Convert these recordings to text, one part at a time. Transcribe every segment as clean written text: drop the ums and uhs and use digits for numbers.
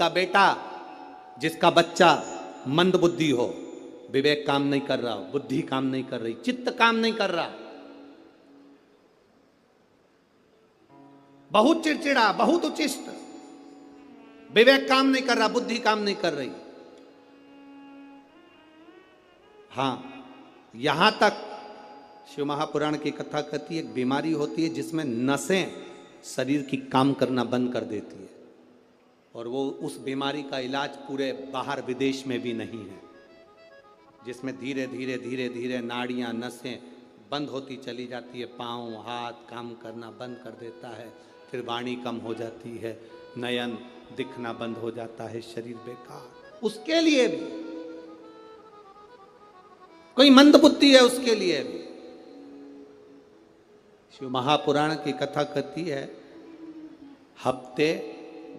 जिसका बेटा, जिसका बच्चा मंद बुद्धि हो, विवेक काम नहीं कर रहा हो, बुद्धि काम नहीं कर रही, चित्त काम नहीं कर रहा, बहुत चिड़चिड़ा, बहुत उचिष्ट, विवेक काम नहीं कर रहा, बुद्धि काम नहीं कर रही। हां, यहां तक शिव महापुराण की कथा कहती है, एक बीमारी होती है जिसमें नसें शरीर की काम करना बंद कर देती है, और वो उस बीमारी का इलाज पूरे बाहर विदेश में भी नहीं है, जिसमें धीरे धीरे धीरे धीरे नाड़ियां, नसें बंद होती चली जाती है, पांव हाथ काम करना बंद कर देता है, फिर वाणी कम हो जाती है, नयन दिखना बंद हो जाता है, शरीर बेकार। उसके लिए भी कोई मंद बुद्धि है, उसके लिए भी शिव महापुराण की कथा कहती है, हफ्ते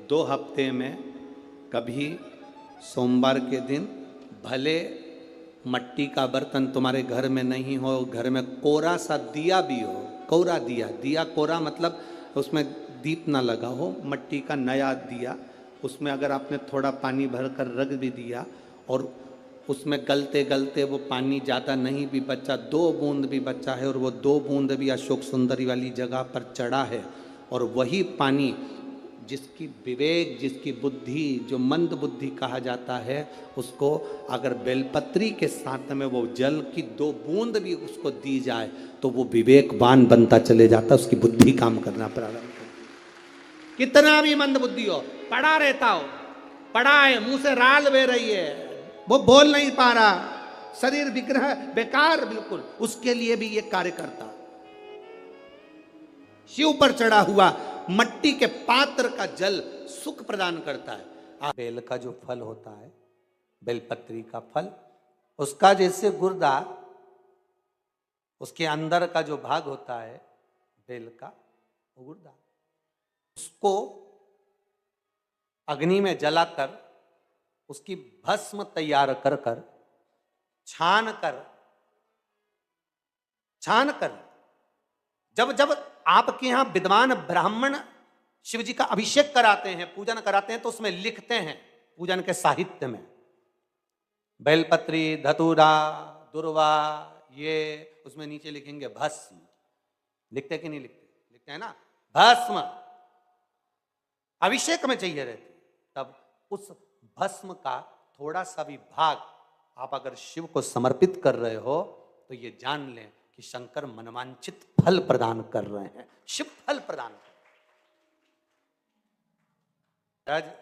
2 हफ्ते में कभी सोमवार के दिन भले मट्टी का बर्तन तुम्हारे घर में नहीं हो, घर में कोरा सा दिया भी हो, कोरा दिया, दिया कोरा मतलब उसमें दीप ना लगा हो, मट्टी का नया दिया, उसमें अगर आपने थोड़ा पानी भरकर रख भी दिया और उसमें गलते गलते वो पानी ज़्यादा नहीं भी बचा, 2 बूंद भी बचा है, और वो 2 बूंद भी अशोक सुंदरी वाली जगह पर चढ़ा है, और वही पानी जिसकी विवेक, जिसकी बुद्धि, जो मंद बुद्धि कहा जाता है, उसको अगर बेलपत्री के साथ में वो जल की 2 बूंद भी उसको दी जाए तो वो विवेकवान बनता चले जाता, उसकी बुद्धि काम करना प्रारंभ करती। कितना भी मंद बुद्धि हो, पड़ा रहता हो, पड़ा है, मुंह से राल बह रही है, वो बोल नहीं पा रहा, शरीर विग्रह बेकार बिल्कुल, उसके लिए भी ये कार्य करता। शिव पर चढ़ा हुआ मट्टी के पात्र का जल सुख प्रदान करता है। बेल का जो फल होता है, बेलपत्री का फल, उसका जैसे गुर्दा, उसके अंदर का जो भाग होता है बेल का, वो गुर्दा, उसको अग्नि में जलाकर उसकी भस्म तैयार कर कर छान कर जब जब आपके यहां विद्वान ब्राह्मण शिव जी का अभिषेक कराते हैं, पूजन कराते हैं, तो उसमें लिखते हैं पूजन के साहित्य में, बेलपत्री, धतूरा, दुर्वा, ये उसमें नीचे लिखेंगे भस्म। लिखते कि नहीं लिखते? लिखते हैं ना, भस्म अभिषेक में चाहिए रहती। तब उस भस्म का थोड़ा सा भी भाग आप अगर शिव को समर्पित कर रहे हो तो ये जान लें कि शंकर मनवांचित फल प्रदान कर रहे हैं, शिव फल प्रदान कर रहे हैं।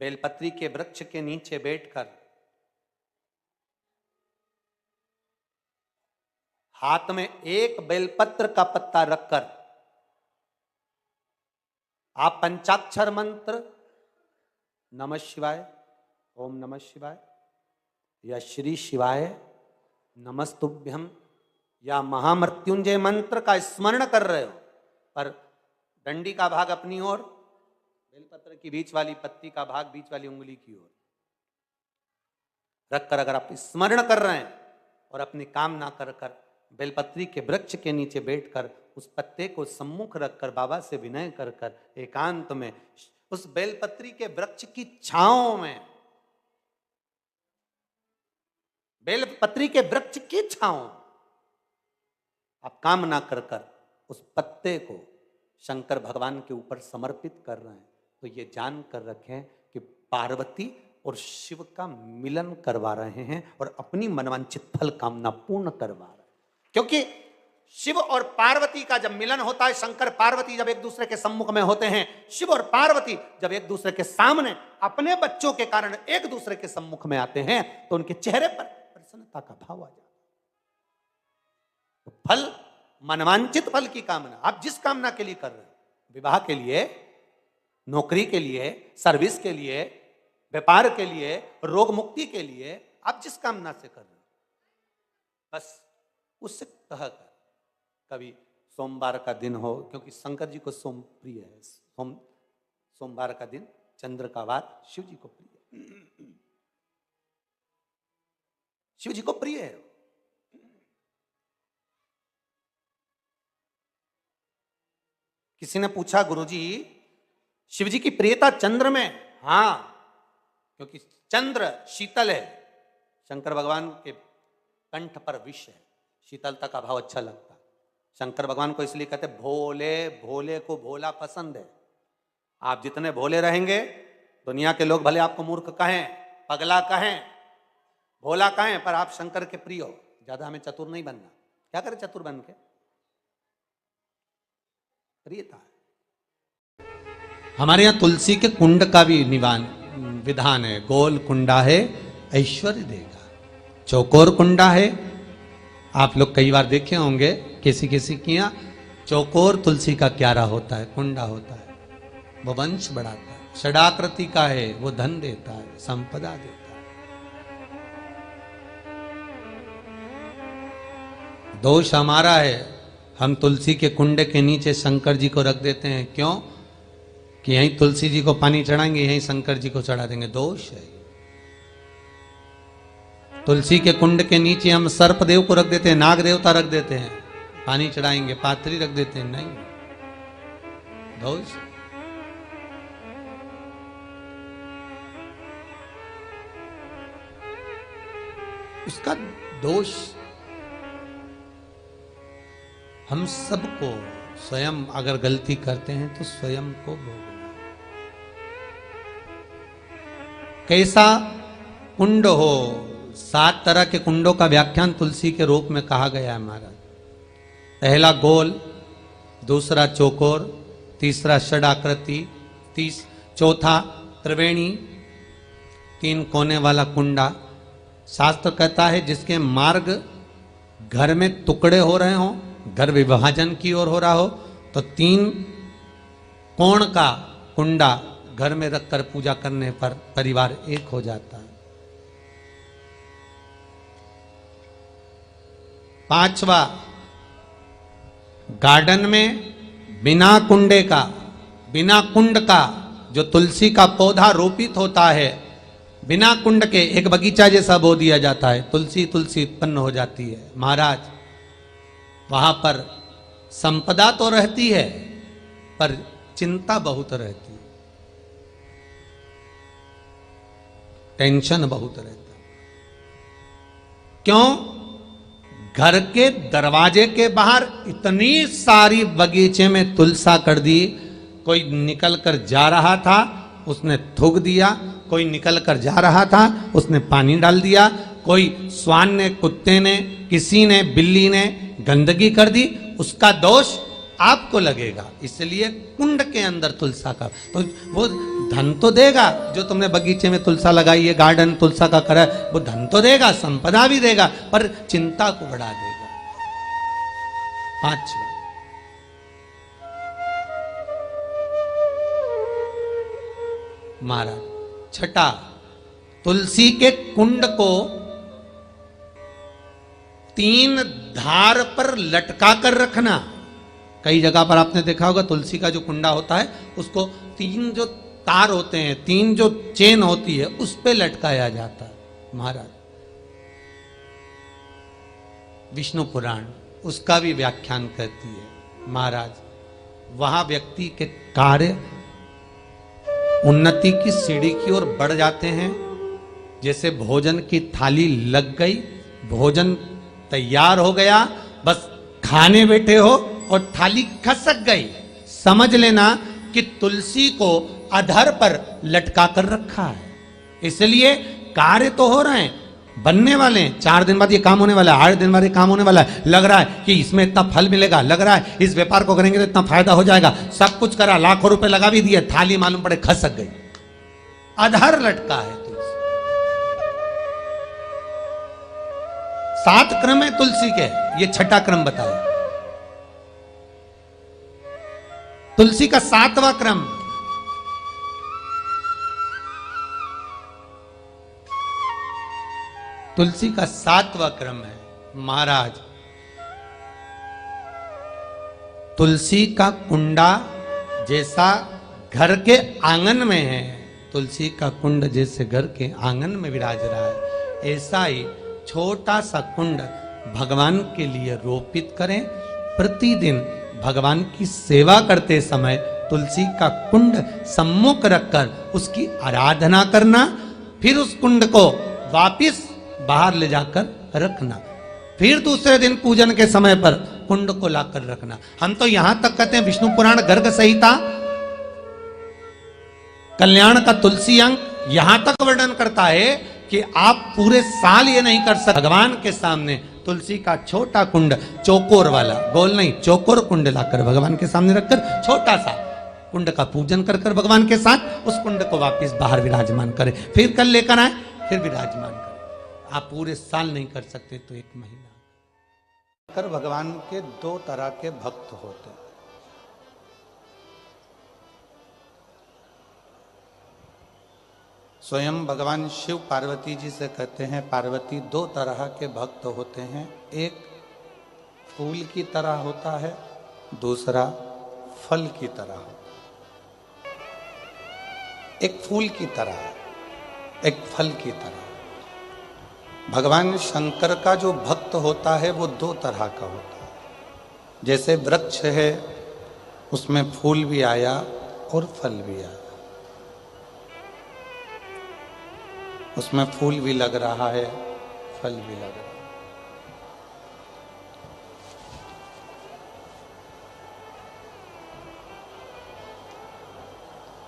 बेलपत्री के वृक्ष के नीचे बैठकर हाथ में एक बेलपत्र का पत्ता रखकर आप पंचाक्षर मंत्र नमः शिवाय, ओम नमः शिवाय, या श्री शिवाय नमस्तुभ्यम, या महामृत्युंजय मंत्र का स्मरण कर रहे हो, पर डंडी का भाग अपनी ओर, बेलपत्र की बीच वाली पत्ती का भाग बीच वाली उंगली की ओर रखकर अगर आप स्मरण कर रहे हैं और अपनी कामना कर कर बेलपत्री के वृक्ष के नीचे बैठकर उस पत्ते को सम्मुख रखकर बाबा से विनय कर कर एकांत में उस बेलपत्री के वृक्ष की छांव में, बेलपत्री के वृक्ष की छांव आप कामना कर कर उस पत्ते को शंकर भगवान के ऊपर समर्पित कर रहे हैं, तो ये जान कर रखें कि पार्वती और शिव का मिलन करवा रहे हैं और अपनी मनवांछित फल कामना पूर्ण करवा रहे हैं। क्योंकि शिव और पार्वती का जब मिलन होता है, शंकर पार्वती जब एक दूसरे के सम्मुख में होते हैं, शिव और पार्वती जब एक दूसरे के सामने अपने बच्चों के कारण एक दूसरे के सम्मुख में आते हैं, तो उनके चेहरे पर प्रसन्नता का भाव आ जाता है। तो फल, मनवांचित फल की कामना आप जिस कामना के लिए कर रहे हैं, विवाह के लिए, नौकरी के लिए, सर्विस के लिए, व्यापार के लिए, रोग मुक्ति के लिए, आप जिस कामना से कर रहे हैं, बस उससे कहकर कभी सोमवार का दिन हो, क्योंकि शंकर जी को सोम प्रिय है, सोमवार का दिन, चंद्र का वार शिव जी को प्रिय है, शिव जी को प्रिय है। किसी ने पूछा गुरुजी शिव जी की प्रियता चंद्र में? हाँ, क्योंकि चंद्र शीतल है, शंकर भगवान के कंठ पर विष है, शीतलता का भाव अच्छा लगता है। शंकर भगवान को इसलिए कहते भोले, भोले को भोला पसंद है। आप जितने भोले रहेंगे, दुनिया के लोग भले आपको मूर्ख कहें, पगला कहें, भोला कहें, पर आप शंकर के प्रिय हो। ज्यादा हमें चतुर नहीं बनना। क्या करें चतुर बन के? प्रियता है। हमारे यहां तुलसी के कुंड का भी विधान है। गोल कुंडा है ऐश्वर्य देगा, चौकोर कुंडा है। आप लोग कई बार देखे होंगे किसी किसी के यहाँ चौकोर तुलसी का क्यारा होता है, कुंडा होता है, वो वंश बढ़ाता है। षडाकृति का है, वो धन देता है, संपदा देता है। दोष हमारा है, हम तुलसी के कुंडे के नीचे शंकर जी को रख देते हैं। क्यों? कि यहीं तुलसी जी को पानी चढ़ाएंगे, यहीं शंकर जी को चढ़ा देंगे। दोष है। तुलसी के कुंड के नीचे हम सर्पदेव को रख देते हैं, नाग देवता रख देते हैं, पानी चढ़ाएंगे, पात्री रख देते हैं। नहीं, दोष। उसका दोष हम सबको, स्वयं अगर गलती करते हैं तो स्वयं को भोगना। कैसा कुंड हो, 7 तरह के कुंडों का व्याख्यान तुलसी के रूप में कहा गया है महाराज। पहला गोल, दूसरा चौकोर, तीसरा षडाकृति, चौथा त्रिवेणी, 3 कोने वाला कुंडा। शास्त्र कहता है जिसके मार्ग घर में टुकड़े हो रहे हों, घर विभाजन की ओर हो रहा हो, तो 3 कोण का कुंडा घर में रखकर पूजा करने पर परिवार एक हो जाता है। 5वां, गार्डन में बिना कुंडे का, बिना कुंड का जो तुलसी का पौधा रोपित होता है, बिना कुंड के एक बगीचा जैसा बो दिया जाता है, तुलसी तुलसी उत्पन्न हो जाती है। महाराज, वहां पर संपदा तो रहती है पर चिंता बहुत रहती है, टेंशन बहुत रहता है। क्यों? घर के दरवाजे के बाहर इतनी सारी बगीचे में तुलसा कर दी। कोई निकल कर जा रहा था, उसने थूक दिया। कोई निकल कर जा रहा था, उसने पानी डाल दिया। कोई स्वान ने, कुत्ते ने, किसी ने, बिल्ली ने गंदगी कर दी, उसका दोष आपको लगेगा। इसलिए कुंड के अंदर तुलसा का, तो वो धन तो देगा। जो तुमने बगीचे में तुलसा लगाई है, गार्डन तुलसा का करा, वो धन तो देगा, संपदा भी देगा, पर चिंता को बढ़ा देगा। 5वां, महाराज। 6, तुलसी के कुंड को 3 धार पर लटका कर रखना। कई जगह पर आपने देखा होगा तुलसी का जो कुंडा होता है, उसको 3 जो तार होते हैं, 3 जो चेन होती है, उस पे लटकाया जाता है। महाराज, विष्णु पुराण उसका भी व्याख्यान करती है। महाराज, वहां व्यक्ति के कार्य उन्नति की सीढ़ी की ओर बढ़ जाते हैं। जैसे भोजन की थाली लग गई, भोजन तैयार हो गया, बस खाने बैठे हो और थाली खसक गई, समझ लेना कि तुलसी को अधर पर लटका कर रखा है। इसलिए कार्य तो हो रहे हैं, बनने वाले हैं। 4 दिन बाद ये काम होने वाला है, 8 दिन बाद ये काम होने वाला है। लग रहा है कि इसमें इतना फल मिलेगा, लग रहा है इस व्यापार को करेंगे तो इतना फायदा हो जाएगा। सब कुछ करा, लाखों रुपए लगा भी दिए, थाली मालूम पड़े खसक गई, अधर लटका है तुलसी। 7 क्रम है तुलसी के, ये 6ठा क्रम बताया। तुलसी का 7वां क्रम, तुलसी का 7वां क्रम है। महाराज, तुलसी का कुंडा जैसा घर के आंगन में है, तुलसी का कुंड जैसे घर के आंगन में विराज रहा है, ऐसा ही छोटा सा कुंड भगवान के लिए रोपित करें। प्रतिदिन भगवान की सेवा करते समय तुलसी का कुंड सम्मुख रखकर उसकी आराधना करना, फिर उस कुंड को वापिस बाहर ले जाकर रखना, फिर दूसरे दिन पूजन के समय पर कुंड को लाकर रखना। हम तो यहां तक कहते हैं विष्णु पुराण गर्ग संहिता कल्याण का तुलसी अंक यहां तक वर्णन करता है कि आप पूरे साल ये नहीं कर सकते भगवान के सामने तुलसी का छोटा कुंड, चौकोर वाला, गोल नहीं, चौकोर कुंड लाकर भगवान के सामने रखकर छोटा सा कुंड का पूजन कर कर भगवान के साथ उस कुंड को वापस बाहर विराजमान करें, फिर कल लेकर आए, फिर विराजमान करें। आप पूरे साल नहीं कर सकते तो 1 महीना कर। भगवान के 2 तरह के भक्त होते हैं। स्वयं भगवान शिव पार्वती जी से कहते हैं, पार्वती 2 तरह के भक्त होते हैं, एक फूल की तरह होता है, दूसरा फल की तरह होता है। एक फूल की तरह, एक फल की तरह। भगवान शंकर का जो भक्त होता है वो 2 तरह का होता है। जैसे वृक्ष है उसमें फूल भी आया और फल भी आया, उसमें फूल भी लग रहा है, फल भी लग रहा है।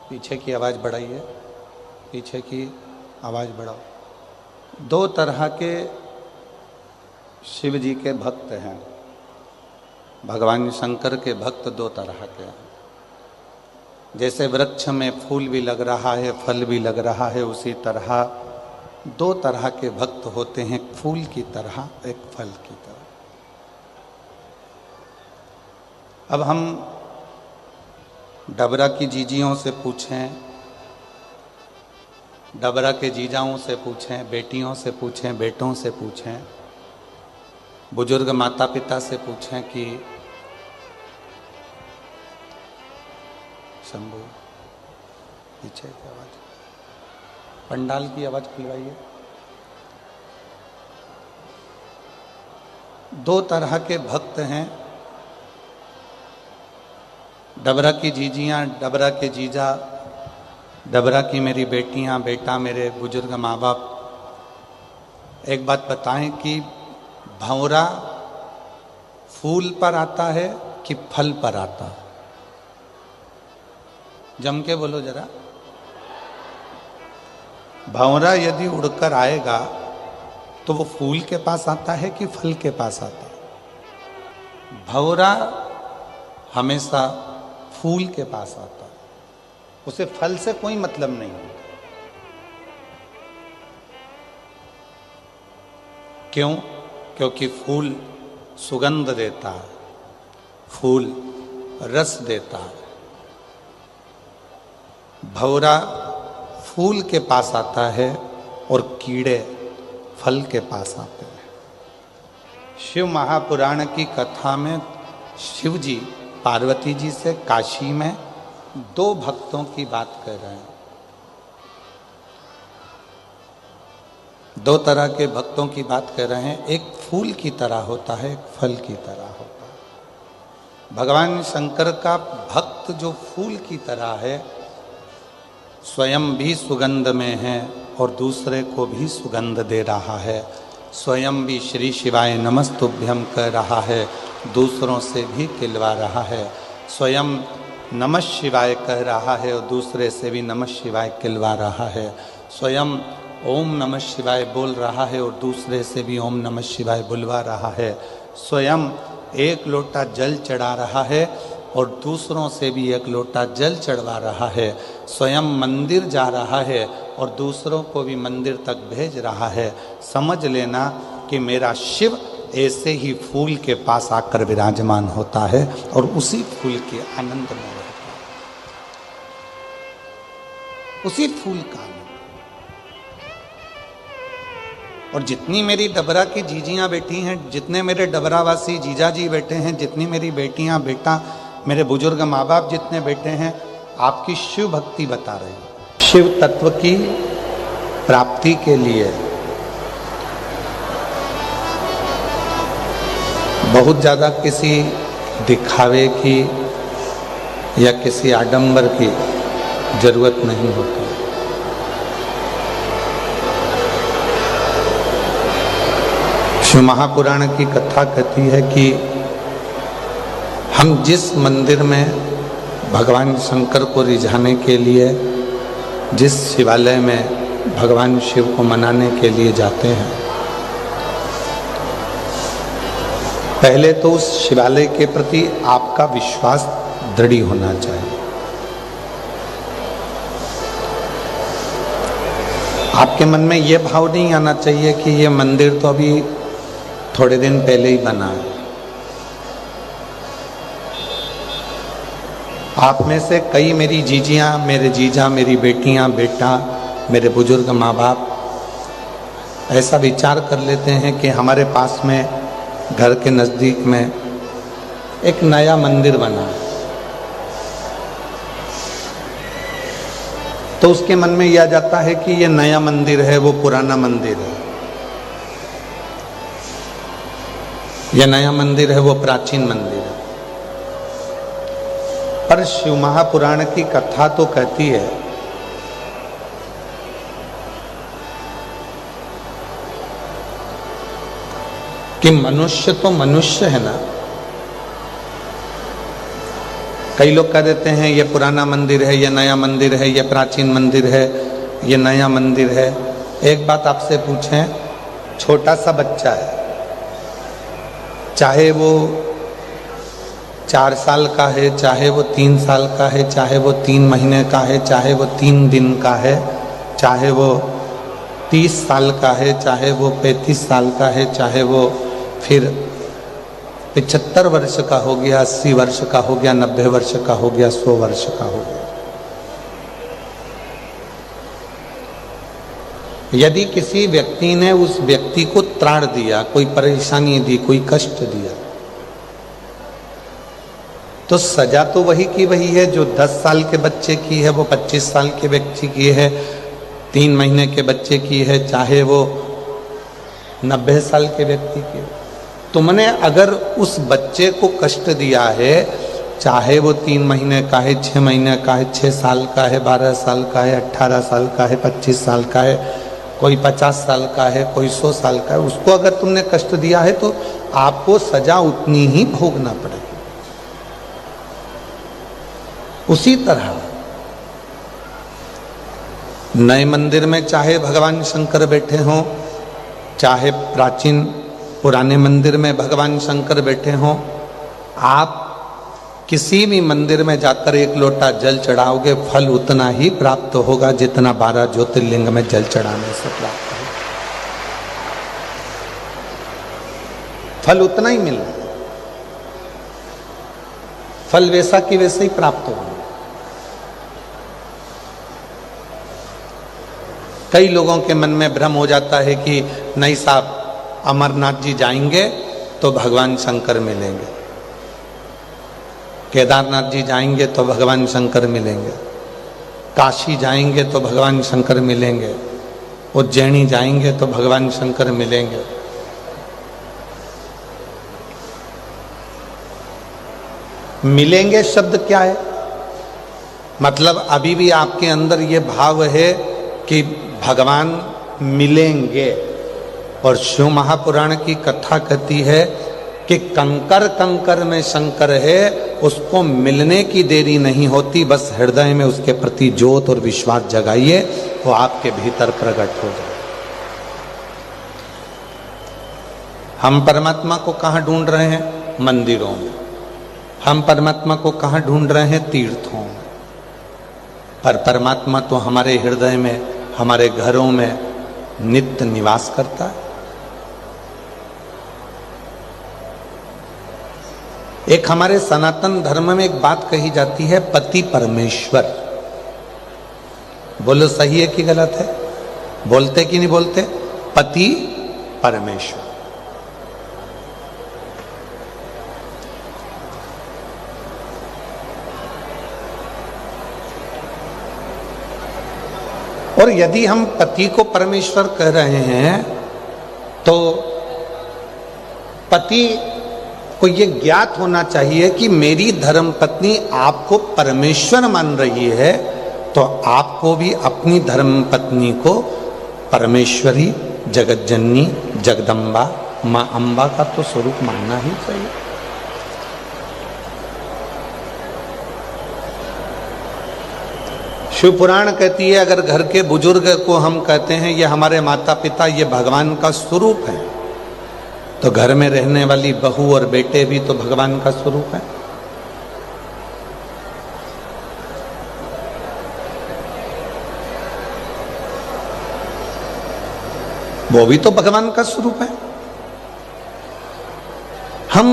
पीछे की आवाज बढ़ाइए, पीछे की आवाज बढ़ाओ। 2 तरह के शिव जी के भक्त हैं, भगवान शंकर के भक्त 2 तरह के हैं। जैसे वृक्ष में फूल भी लग रहा है, फल भी लग रहा है, उसी तरह 2 तरह के भक्त होते हैं, एक फूल की तरह, एक फल की तरह। अब हम डबरा की जीजियों से पूछें, डबरा के जीजाओं से पूछें, बेटियों से पूछें, बेटों से पूछें, बुजुर्ग माता पिता से पूछें कि शंभू पीछे की आवाज, पंडाल की आवाज खुलवाइए। 2 तरह के भक्त हैं, डबरा की जीजियां, डबरा के जीजा, डबरा की मेरी बेटियां, बेटा, मेरे बुजुर्ग माँ बाप। एक बात बताएं कि भंवरा फूल पर आता है कि फल पर आता है? जम के बोलो जरा। भंवरा यदि उड़कर आएगा तो वो फूल के पास आता है कि फल के पास आता है? भंवरा हमेशा फूल के पास आता है, उसे फल से कोई मतलब नहीं होता। क्यों? क्योंकि फूल सुगंध देता है, फूल रस देता है। भंवरा फूल के पास आता है और कीड़े फल के पास आते हैं। शिव महापुराण की कथा में शिव जी पार्वती जी से काशी में 2 भक्तों की बात कर रहे हैं। 2 तरह के भक्तों की बात कर रहे हैं, एक फूल की तरह होता है, एक फल की तरह होता है। भगवान शंकर का भक्त जो फूल की तरह है, स्वयं भी सुगंध में है और दूसरे को भी सुगंध दे रहा है। स्वयं भी श्री शिवाय नमस्तुभ्यम कह रहा है, दूसरों से भी खिलवा रहा है। स्वयं नमः शिवाय कह रहा है और दूसरे से भी नमः शिवाय खिलवा रहा है। स्वयं ओम नमः शिवाय बोल रहा है और दूसरे से भी ओम नमः शिवाय बुलवा रहा है। स्वयं 1 लोटा जल चढ़ा रहा है और दूसरों से भी 1 लोटा जल चढ़वा रहा है। स्वयं मंदिर जा रहा है और दूसरों को भी मंदिर तक भेज रहा है। समझ लेना कि मेरा शिव ऐसे ही फूल के पास आकर विराजमान होता है और उसी फूल के आनंद में रहता है, उसी फूल का आनंद। और जितनी मेरी डबरा की जीजियां बैठी हैं, जितने मेरे डबरावासी जीजा जी बैठे हैं, जितनी मेरी बेटियां, बेटा, मेरे बुजुर्ग माँ बाप जितने बैठे हैं, आपकी शिव भक्ति बता रही है। शिव तत्व की प्राप्ति के लिए बहुत ज़्यादा किसी दिखावे की या किसी आडंबर की जरूरत नहीं होती। शिव महापुराण की कथा कहती है कि हम जिस मंदिर में भगवान शंकर को रिझाने के लिए, जिस शिवालय में भगवान शिव को मनाने के लिए जाते हैं, पहले तो उस शिवालय के प्रति आपका विश्वास दृढ़ होना चाहिए। आपके मन में यह भाव नहीं आना चाहिए कि यह मंदिर तो अभी थोड़े दिन पहले ही बना है। आप में से कई मेरी जीजियां, मेरे जीजा, मेरी बेटियां, बेटा, मेरे बुजुर्ग माँ बाप ऐसा विचार कर लेते हैं कि हमारे पास में घर के नज़दीक में एक नया मंदिर बना है, तो उसके मन में यह आ जाता है कि यह नया मंदिर है, वो पुराना मंदिर है। यह नया मंदिर है, वो प्राचीन मंदिर है। पर शिव महापुराण की कथा तो कहती है कि मनुष्य तो मनुष्य है ना। कई लोग कह देते हैं ये पुराना मंदिर है, ये नया मंदिर है, ये प्राचीन मंदिर है, ये नया मंदिर है। एक बात आपसे पूछें, छोटा सा बच्चा है, चाहे वो 4 साल का है, चाहे वो 3 साल का है, चाहे वो 3 महीने का है, चाहे वो 3 दिन का है, चाहे वो 30 साल का है, चाहे वो 35 साल का है, चाहे वो फिर 75 वर्ष का हो गया, 80 वर्ष का हो गया, 90 वर्ष का हो गया, 100 वर्ष का हो गया। यदि किसी व्यक्ति ने उस व्यक्ति को त्राण दिया, कोई परेशानी दी, कोई कष्ट दिया, तो सजा तो वही की वही है जो 10 साल के बच्चे की है, वो 25 साल के व्यक्ति की है, 3 महीने के बच्चे की है, चाहे वो 90 साल के व्यक्ति की है। तुमने अगर उस बच्चे को कष्ट दिया है, चाहे वो 3 महीने का है, 6 महीने का है, 6 साल का है, 12 साल का है, 18 साल का है, 25 साल का है, कोई 50 साल का है, कोई 100 साल का है, उसको अगर तुमने कष्ट दिया है तो आपको सजा उतनी ही भोगना पड़ेगी। उसी तरह नए मंदिर में चाहे भगवान शंकर बैठे हों, चाहे प्राचीन पुराने मंदिर में भगवान शंकर बैठे हों, आप किसी भी मंदिर में जाकर 1 लोटा जल चढ़ाओगे, फल उतना ही प्राप्त होगा जितना 12 ज्योतिर्लिंग में जल चढ़ाने से प्राप्त होगा। फल उतना ही मिल रहा है, फल वैसा कि वैसे ही प्राप्त होगा। कई लोगों के मन में भ्रम हो जाता है कि नहीं साहब, अमरनाथ जी जाएंगे तो भगवान शंकर मिलेंगे, केदारनाथ जी जाएंगे तो भगवान शंकर मिलेंगे, काशी जाएंगे तो भगवान शंकर मिलेंगे, उज्जैनी जाएंगे तो भगवान शंकर मिलेंगे। मिलेंगे शब्द क्या है? मतलब अभी भी आपके अंदर ये भाव है कि भगवान मिलेंगे। और शिव महापुराण की कथा कहती है कि कंकर कंकर में शंकर है, उसको मिलने की देरी नहीं होती, बस हृदय में उसके प्रति ज्योत और विश्वास जगाइए, वो आपके भीतर प्रकट हो जाए। हम परमात्मा को कहाँ ढूंढ रहे हैं? मंदिरों में। हम परमात्मा को कहाँ ढूंढ रहे हैं? तीर्थों में। पर परमात्मा तो हमारे हृदय में, हमारे घरों में नित्य निवास करता है। एक हमारे सनातन धर्म में एक बात कही जाती है, पति परमेश्वर। बोलो सही है कि गलत है? बोलते कि नहीं बोलते? पति परमेश्वर। और यदि हम पति को परमेश्वर कह रहे हैं तो पति को ये ज्ञात होना चाहिए कि मेरी धर्मपत्नी आपको परमेश्वर मान रही है, तो आपको भी अपनी धर्मपत्नी को परमेश्वरी, जगतजननी, जगदम्बा, माँ अम्बा का तो स्वरूप मानना ही चाहिए। शिव पुराण कहती है अगर घर के बुजुर्ग को हम कहते हैं ये हमारे माता पिता, ये भगवान का स्वरूप है, तो घर में रहने वाली बहू और बेटे भी तो भगवान का स्वरूप है। वो भी तो भगवान का स्वरूप है। हम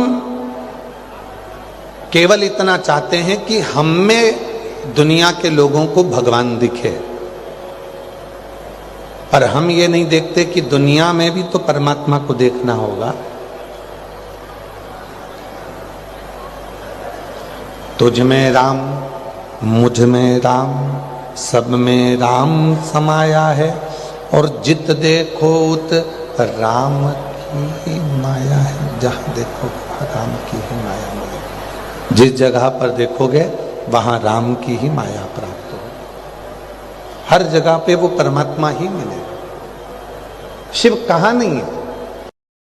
केवल इतना चाहते हैं कि हम में दुनिया के लोगों को भगवान दिखे, पर हम ये नहीं देखते कि दुनिया में भी तो परमात्मा को देखना होगा। तुझ में राम, मुझ में राम, सब में राम समाया है, और जित देखो उत राम की माया है। जहां देखो राम की ही माया मिलेगी। जिस जगह पर देखोगे वहां राम की ही माया प्राप्त हो। हर जगह पे वो परमात्मा ही मिलेगा। शिव कहाँ नहीं है?